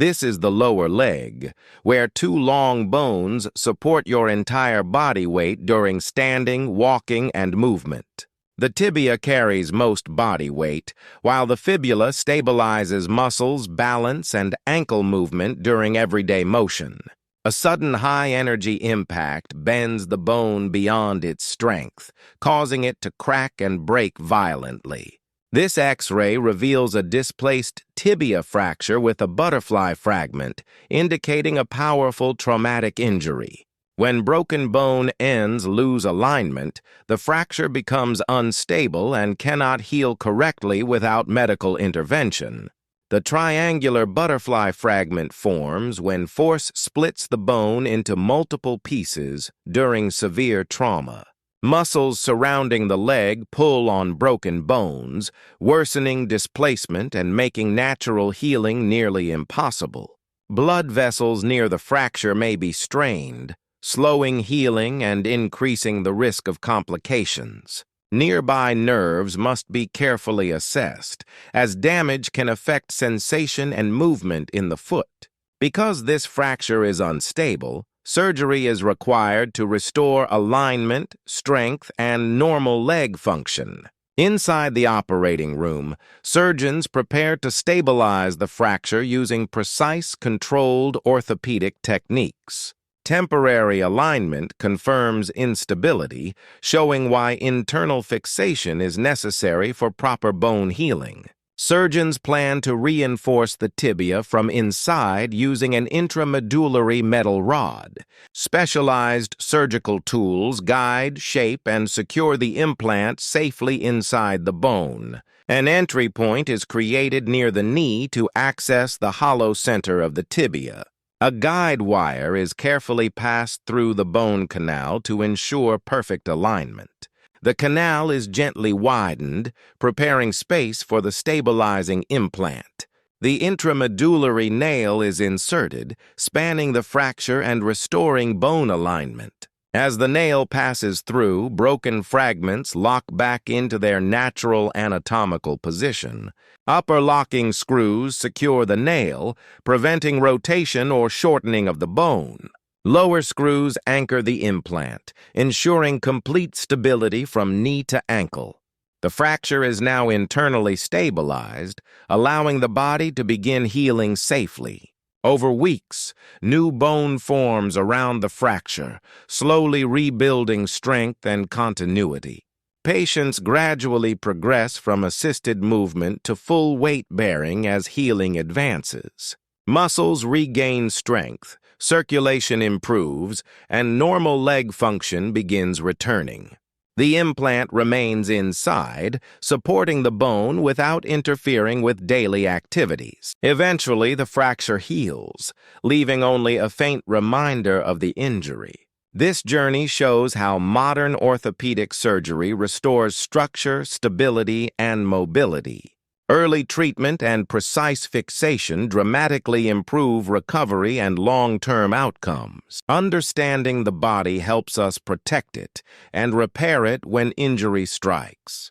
This is the lower leg, where two long bones support your entire body weight during standing, walking, and movement. The tibia carries most body weight, while the fibula stabilizes muscles, balance, and ankle movement during everyday motion. A sudden high-energy impact bends the bone beyond its strength, causing it to crack and break violently. This X-ray reveals a displaced tibia fracture with a butterfly fragment, indicating a powerful traumatic injury. When broken bone ends lose alignment, the fracture becomes unstable and cannot heal correctly without medical intervention. The triangular butterfly fragment forms when force splits the bone into multiple pieces during severe trauma. Muscles surrounding the leg pull on broken bones, worsening displacement and making natural healing nearly impossible. Blood vessels near the fracture may be strained, slowing healing and increasing the risk of complications. Nearby nerves must be carefully assessed, as damage can affect sensation and movement in the foot. Because this fracture is unstable, surgery is required to restore alignment, strength, and normal leg function. Inside the operating room, surgeons prepare to stabilize the fracture using precise, controlled orthopedic techniques. Temporary alignment confirms instability, showing why internal fixation is necessary for proper bone healing. Surgeons plan to reinforce the tibia from inside using an intramedullary metal rod. Specialized surgical tools guide, shape, and secure the implant safely inside the bone. An entry point is created near the knee to access the hollow center of the tibia. A guide wire is carefully passed through the bone canal to ensure perfect alignment. The canal is gently widened, preparing space for the stabilizing implant. The intramedullary nail is inserted, spanning the fracture and restoring bone alignment. As the nail passes through, broken fragments lock back into their natural anatomical position. Upper locking screws secure the nail, preventing rotation or shortening of the bone. Lower screws anchor the implant, ensuring complete stability from knee to ankle. The fracture is now internally stabilized, allowing the body to begin healing safely. Over weeks, new bone forms around the fracture, slowly rebuilding strength and continuity. Patients gradually progress from assisted movement to full weight bearing as healing advances. Muscles regain strength, circulation improves, and normal leg function begins returning. The implant remains inside, supporting the bone without interfering with daily activities. Eventually, the fracture heals, leaving only a faint reminder of the injury. This journey shows how modern orthopedic surgery restores structure, stability, and mobility. Early treatment and precise fixation dramatically improve recovery and long-term outcomes. Understanding the body helps us protect it and repair it when injury strikes.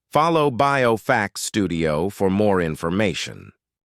Follow BioFacts Studio for more information.